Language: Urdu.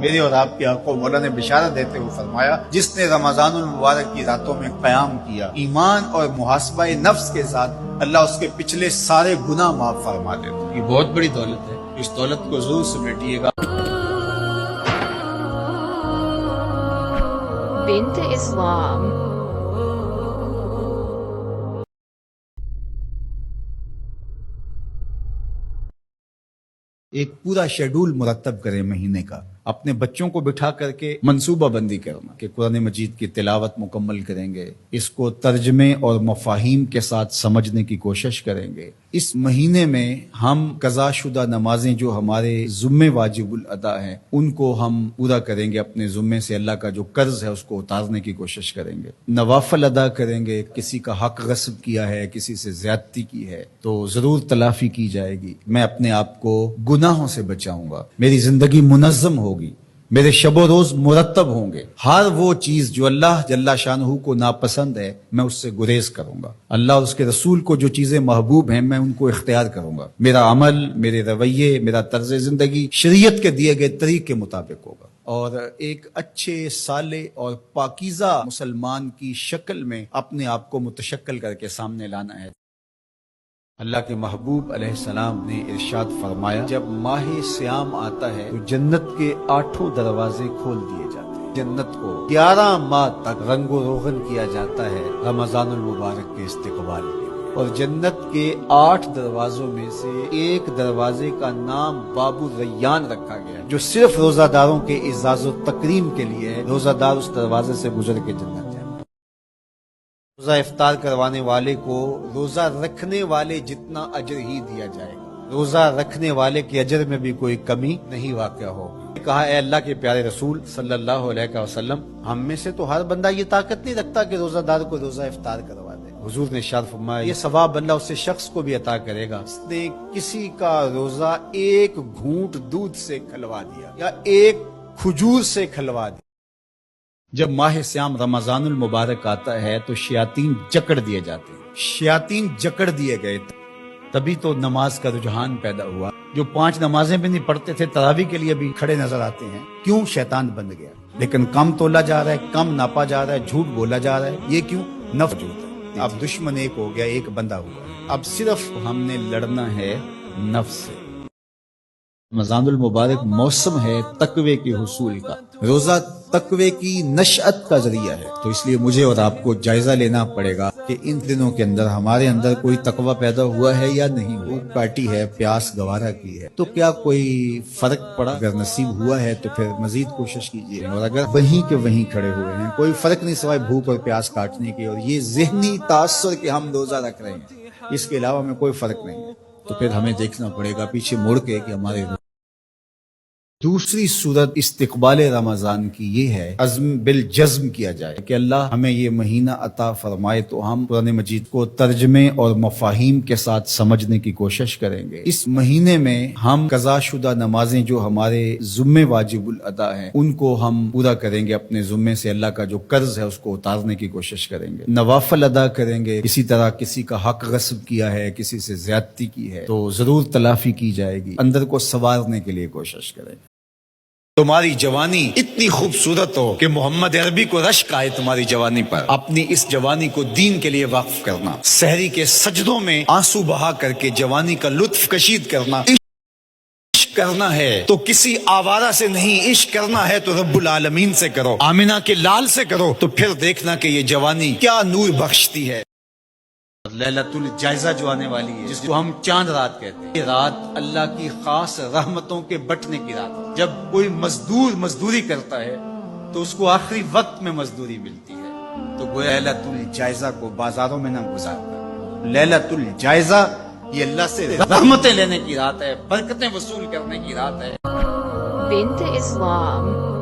میری اور آپ کی آنکھوں مولا نے بشارت دیتے ہوئے فرمایا، جس نے رمضان المبارک کی راتوں میں قیام کیا ایمان اور محاسبہ نفس کے ساتھ، اللہ اس کے پچھلے سارے گناہ معاف فرما دیتا ہے۔ یہ بہت بڑی دولت ہے، اس دولت کو ضرور سمیٹیے گا۔ بنت اسلام۔ ایک پورا شیڈول مرتب کریں مہینے کا، اپنے بچوں کو بٹھا کر کے منصوبہ بندی کرنا کہ قرآن مجید کی تلاوت مکمل کریں گے، اس کو ترجمے اور مفاہیم کے ساتھ سمجھنے کی کوشش کریں گے۔ اس مہینے میں ہم قضا شدہ نمازیں جو ہمارے ذمے واجب الادا ہیں ان کو ہم پورا کریں گے، اپنے ذمے سے اللہ کا جو قرض ہے اس کو اتارنے کی کوشش کریں گے۔ نوافل ادا کریں گے، کسی کا حق غصب کیا ہے، کسی سے زیادتی کی ہے تو ضرور تلافی کی جائے گی۔ میں اپنے آپ کو گناہوں سے بچاؤں گا، میری زندگی منظم ہوگی، میرے شب و روز مرتب ہوں گے، ہر وہ چیز جو اللہ جل شانہ کو ناپسند ہے میں اس سے گریز کروں گا، اللہ اور اس کے رسول کو جو چیزیں محبوب ہیں میں ان کو اختیار کروں گا، میرا عمل، میرے رویے، میرا طرز زندگی شریعت کے دیے گئے طریق کے مطابق ہوگا، اور ایک اچھے صالح اور پاکیزہ مسلمان کی شکل میں اپنے آپ کو متشکل کر کے سامنے لانا ہے۔ اللہ کے محبوب علیہ السلام نے ارشاد فرمایا، جب ماہ سیام آتا ہے تو جنت کے 8 دروازے کھول دیے جاتے ہیں، جنت کو 11 ماہ تک رنگ و روغن کیا جاتا ہے رمضان المبارک کے استقبال کے لیے، اور جنت کے 8 دروازوں میں سے ایک دروازے کا نام باب الریان رکھا گیا ہے، جو صرف روزہ داروں کے اعزاز و تکریم کے لیے ہے۔ روزہ دار اس دروازے سے گزر کے جنت جائے۔ روزہ افطار کروانے والے کو روزہ رکھنے والے جتنا اجر ہی دیا جائے گا، روزہ رکھنے والے کے اجر میں بھی کوئی کمی نہیں واقع ہوگی۔ کہا، اے اللہ کے پیارے رسول صلی اللہ علیہ وسلم، ہم میں سے تو ہر بندہ یہ طاقت نہیں رکھتا کہ روزہ دار کو روزہ افطار کروا دے۔ حضور نے ارشاد فرمایا، یہ ثواب اللہ اسے شخص کو بھی عطا کرے گا جس نے کسی کا روزہ ایک گھونٹ دودھ سے کھلوا دیا یا ایک کھجور سے کھلوا دیا۔ جب ماہ سیام رمضان المبارک آتا ہے تو شیاطین جکڑ دیے جاتے ہیں، شیاطین جکڑ دیے گئے، تبھی تو نماز کا رجحان پیدا ہوا۔ جو 5 نمازیں بھی نہیں پڑھتے تھے تراویح کے لیے بھی کھڑے نظر آتے ہیں، کیوں؟ شیطان بند گیا۔ لیکن کم تولا جا رہا ہے، کم ناپا جا رہا ہے، جھوٹ بولا جا رہا ہے، یہ کیوں؟ نفس جھوٹ ہے۔ اب دشمن ایک ہو گیا، ایک بندہ ہوا ہے، اب صرف ہم نے لڑنا ہے نفس سے۔ رمضان المبارک موسم ہے تقوی کے حصول کا، روزہ تقوی کی نشأت کا ذریعہ ہے، تو اس لیے مجھے اور آپ کو جائزہ لینا پڑے گا کہ ان دنوں کے اندر ہمارے اندر کوئی تقوی پیدا ہوا ہے یا نہیں۔ بھوک کاٹی ہے، پیاس گوارا کی ہے، تو کیا کوئی فرق پڑا؟ اگر نصیب ہوا ہے تو پھر مزید کوشش کیجیے، اور اگر وہیں کے وہیں کھڑے ہوئے ہیں، کوئی فرق نہیں سوائے بھوک اور پیاس کاٹنے کے، اور یہ ذہنی تاثر کہ ہم روزہ رکھ رہے ہیں، اس کے علاوہ میں کوئی فرق نہیں ہے، تو پھر ہمیں دیکھنا پڑے گا پیچھے مڑ کے کہ ہمارے۔ دوسری صورت استقبال رمضان کی یہ ہے، عزم بالجزم کیا جائے کہ اللہ ہمیں یہ مہینہ عطا فرمائے تو ہم قرآن مجید کو ترجمے اور مفاہیم کے ساتھ سمجھنے کی کوشش کریں گے۔ اس مہینے میں ہم قضا شدہ نمازیں جو ہمارے ذمے واجب الادا ہیں ان کو ہم پورا کریں گے، اپنے ذمے سے اللہ کا جو قرض ہے اس کو اتارنے کی کوشش کریں گے۔ نوافل ادا کریں گے، اسی طرح کسی کا حق غصب کیا ہے، کسی سے زیادتی کی ہے تو ضرور تلافی کی جائے گی، اندر کو سنوارنے کے لیے کوشش کریں گے۔ تمہاری جوانی اتنی خوبصورت ہو کہ محمد عربی کو رشک آئے تمہاری جوانی پر، اپنی اس جوانی کو دین کے لیے وقف کرنا، سحری کے سجدوں میں آنسو بہا کر کے جوانی کا لطف کشید کرنا۔ عشق کرنا ہے تو کسی آوارہ سے نہیں، عشق کرنا ہے تو رب العالمین سے کرو، آمنہ کے لال سے کرو، تو پھر دیکھنا کہ یہ جوانی کیا نور بخشتی ہے۔ لیلۃ الجائزہ جو آنے والی ہے، جس کو ہم چاند رات کہتے ہیں، یہ رات اللہ کی خاص رحمتوں کے بٹنے کی رات ہے۔ جب کوئی مزدور مزدوری کرتا ہے تو اس کو آخری وقت میں مزدوری ملتی ہے، تو گویا لیلۃ الجائزہ کو بازاروں میں نہ گزارتا۔ لیلۃ الجائزہ یہ اللہ سے رحمتیں لینے کی رات ہے، برکتیں وصول کرنے کی رات ہے۔ بنت اسلام۔